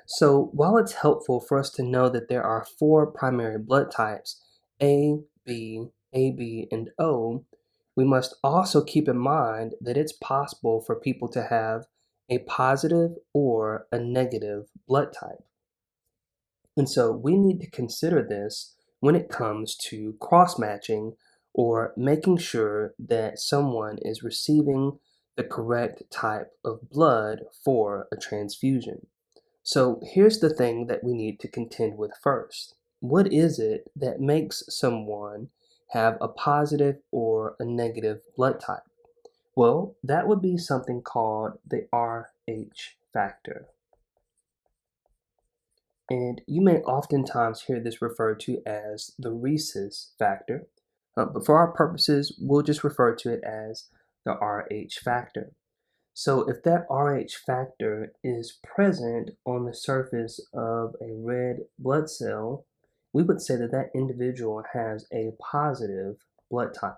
So while it's helpful for us to know that there are four primary blood types, A, B, AB, and O, we must also keep in mind that it's possible for people to have a positive or a negative blood type. And so we need to consider this when it comes to cross-matching or making sure that someone is receiving the correct type of blood for a transfusion. So here's the thing that we need to contend with first. What is it that makes someone have a positive or a negative blood type? Well, that would be something called the Rh factor. And you may oftentimes hear this referred to as the rhesus factor, but for our purposes, we'll just refer to it as the Rh factor. So if that Rh factor is present on the surface of a red blood cell, we would say that that individual has a positive blood type.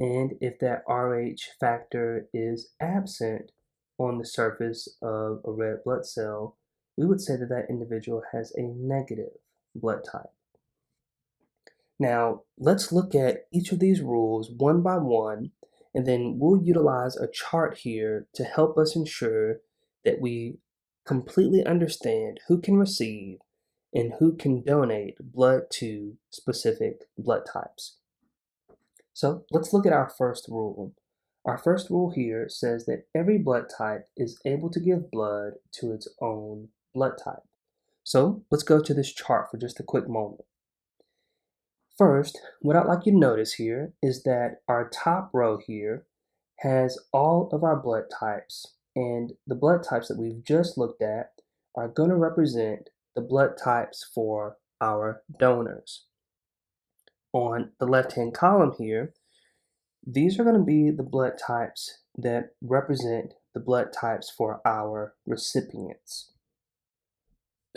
And if that Rh factor is absent on the surface of a red blood cell, we would say that that individual has a negative blood type. Now, let's look at each of these rules one by one, and then we'll utilize a chart here to help us ensure that we completely understand who can receive and who can donate blood to specific blood types. So let's look at our first rule. Our first rule here says that every blood type is able to give blood to its own blood type. So let's go to this chart for just a quick moment. First, what I'd like you to notice here is that our top row here has all of our blood types, and the blood types that we've just looked at are going to represent the blood types for our donors. On the left-hand column here, these are going to be the blood types that represent the blood types for our recipients.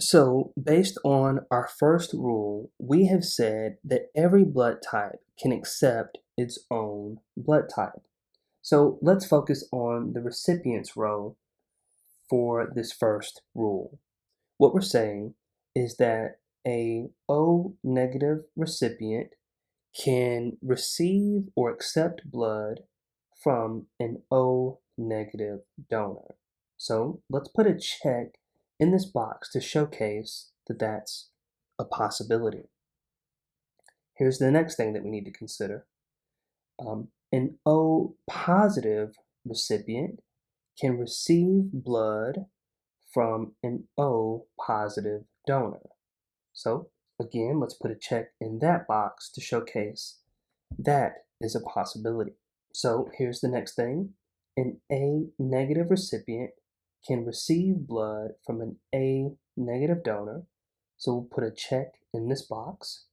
So, based on our first rule, we have said that every blood type can accept its own blood type. So, let's focus on the recipients row for this first rule. What we're saying is that a O negative recipient can receive or accept blood from an O negative donor. So let's put a check in this box to showcase that that's a possibility. Here's the next thing that we need to consider. An O positive recipient can receive blood from an O positive donor. So again, let's put a check in that box to showcase that is a possibility. So here's the next thing. An A negative recipient can receive blood from an A negative donor. So we'll put a check in this box.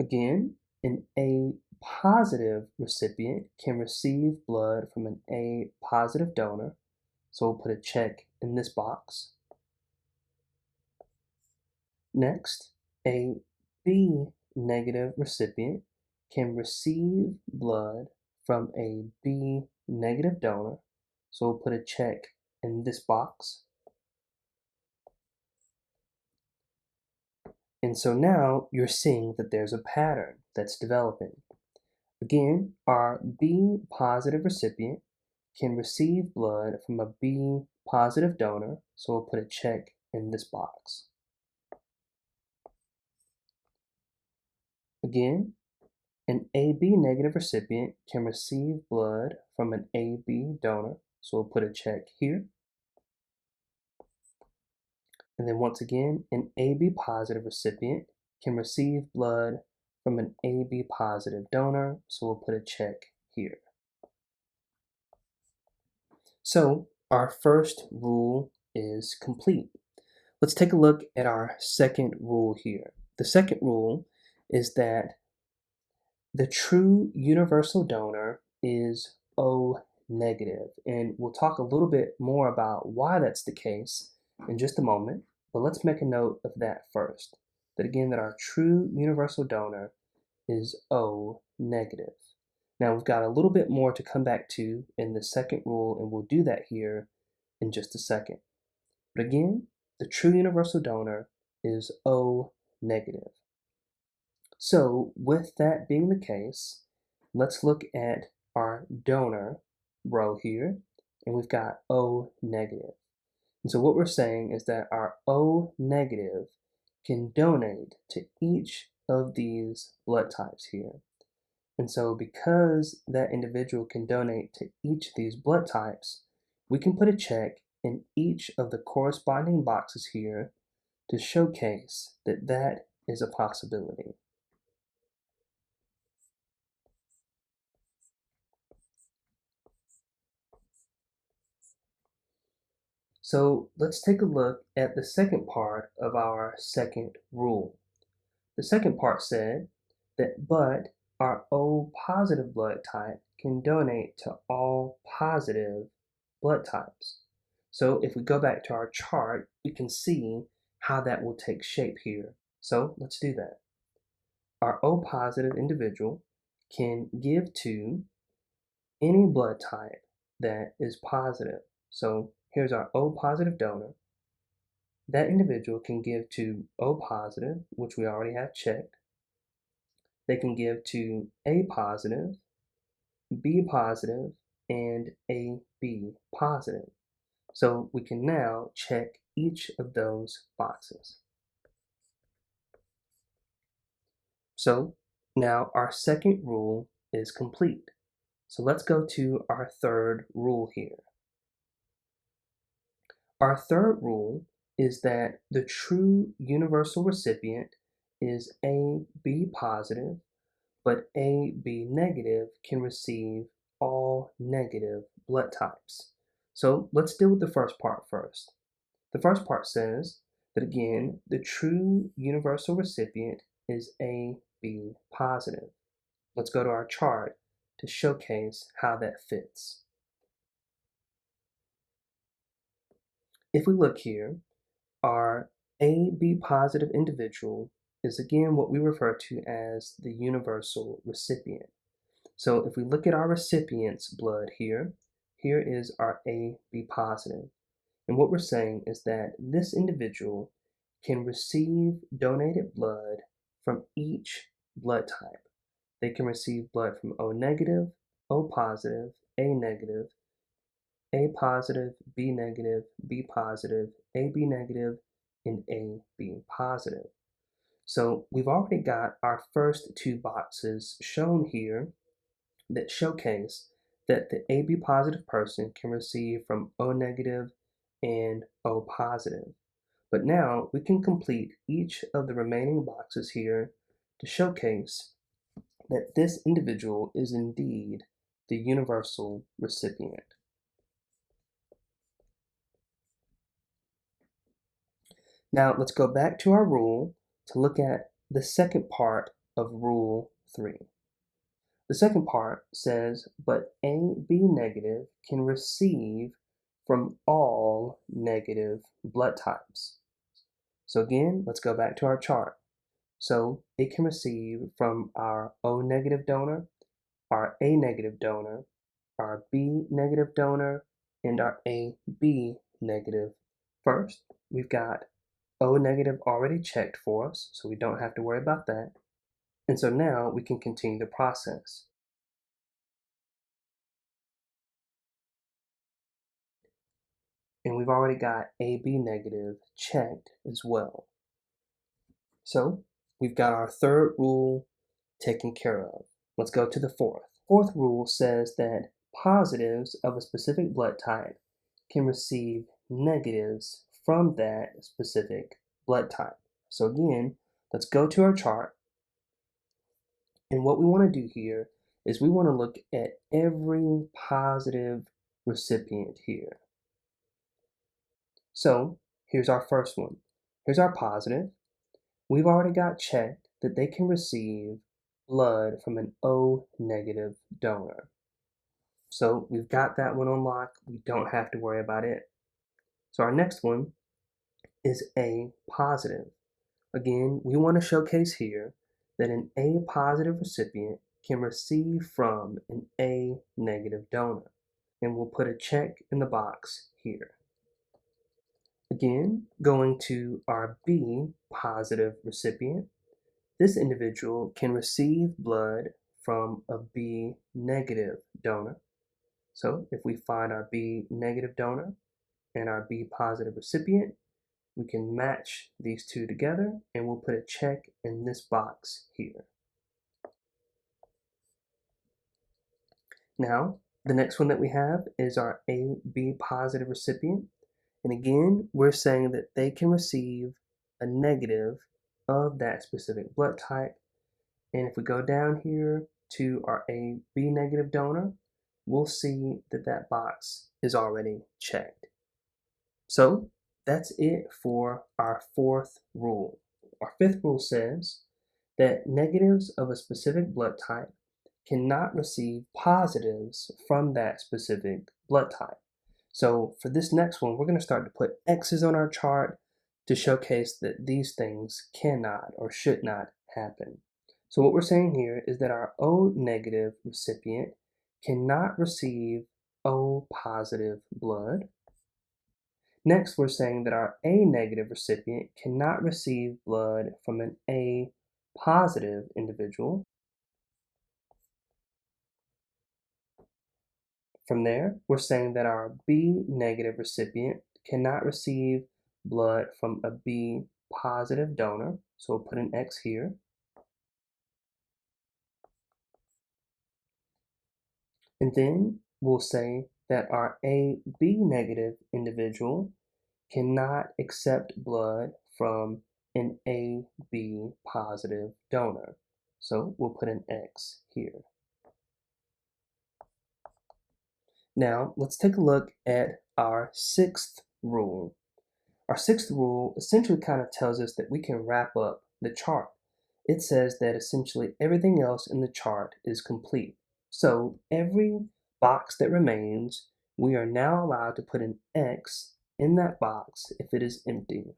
Again, an A positive recipient can receive blood from an A positive donor. So we'll put a check in this box. Next, a B negative recipient can receive blood from a B negative donor. So we'll put a check in this box. And so now you're seeing that there's a pattern that's developing. Again, our B positive recipient can receive blood from a B positive donor. So we'll put a check in this box. Again, an AB negative recipient can receive blood from an AB donor, so we'll put a check here. And then once again, an AB positive recipient can receive blood from an AB positive donor, so we'll put a check here. So our first rule is complete. Let's take a look at our second rule here. The second rule is that the true universal donor is O negative, and we'll talk a little bit more about why that's the case in just a moment, but let's make a note of that first. That again, that our true universal donor is O negative. Now we've got a little bit more to come back to in the second rule, and we'll do that here in just a second. But again, the true universal donor is O negative. So with that being the case, let's look at our donor row here, and we've got O negative. And so what we're saying is that our O negative can donate to each of these blood types here. And so because that individual can donate to each of these blood types, we can put a check in each of the corresponding boxes here to showcase that that is a possibility. So let's take a look at the second part of our second rule. The second part said that but our O positive blood type can donate to all positive blood types. So if we go back to our chart, we can see how that will take shape here. So let's do that. Our O positive individual can give to any blood type that is positive. So here's our O positive donor. That individual can give to O positive, which we already have checked. They can give to A positive, B positive, and AB positive. So we can now check each of those boxes. So now our second rule is complete. So let's go to our third rule here. Our third rule is that the true universal recipient is AB positive, but AB negative can receive all negative blood types. So let's deal with the first part first. The first part says that again, the true universal recipient is AB positive. Let's go to our chart to showcase how that fits. If we look here, our AB positive individual is again what we refer to as the universal recipient. So if we look at our recipient's blood here, here is our AB positive. And what we're saying is that this individual can receive donated blood from each blood type. They can receive blood from O negative, O positive, A negative, A positive, B negative, B positive, AB negative, and AB positive. So we've already got our first two boxes shown here that showcase that the AB positive person can receive from O negative and O positive. But now we can complete each of the remaining boxes here to showcase that this individual is indeed the universal recipient. Now let's go back to our rule to look at the second part of Rule 3. The second part says, but AB negative can receive from all negative blood types. So again, let's go back to our chart. So it can receive from our O negative donor, our A negative donor, our B negative donor, and our AB negative. First, we've got O negative already checked for us, so we don't have to worry about that. And so now we can continue the process. And we've already got AB negative checked as well. So we've got our third rule taken care of. Let's go to the fourth. Fourth rule says that positives of a specific blood type can receive negatives from that specific blood type. So again, let's go to our chart. And what we want to do here is we want to look at every positive recipient here. So here's our first one. Here's our positive. We've already got checked that they can receive blood from an O negative donor. So we've got that one on lock. We don't have to worry about it. So our next one is A positive. Again, we want to showcase here that an A positive recipient can receive from an A negative donor. And we'll put a check in the box here. Again, going to our B positive recipient, this individual can receive blood from a B negative donor. So if we find our B negative donor and our B positive recipient, we can match these two together and we'll put a check in this box here. Now, the next one that we have is our AB positive recipient. And again, we're saying that they can receive a negative of that specific blood type. And if we go down here to our AB negative donor, we'll see that that box is already checked. So that's it for our fourth rule. Our fifth rule says that negatives of a specific blood type cannot receive positives from that specific blood type. So for this next one, we're going to start to put X's on our chart to showcase that these things cannot or should not happen. So what we're saying here is that our O negative recipient cannot receive O positive blood. Next, we're saying that our A negative recipient cannot receive blood from an A positive individual. From there, we're saying that our B negative recipient cannot receive blood from a B positive donor. So we'll put an X here. And then we'll say that our AB negative individual cannot accept blood from an AB positive donor. So we'll put an X here. Now let's take a look at our sixth rule. Our sixth rule essentially kind of tells us that we can wrap up the chart. It says that essentially everything else in the chart is complete. So every box that remains, we are now allowed to put an X in that box if it is empty.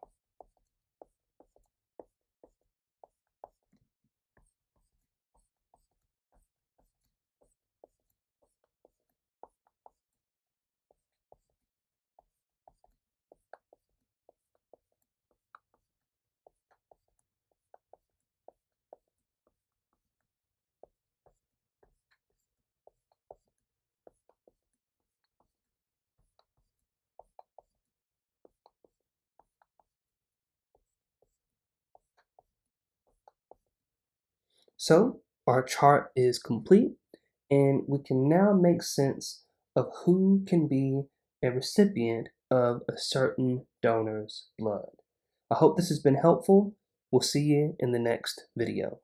So our chart is complete and we can now make sense of who can be a recipient of a certain donor's blood. I hope this has been helpful. We'll see you in the next video.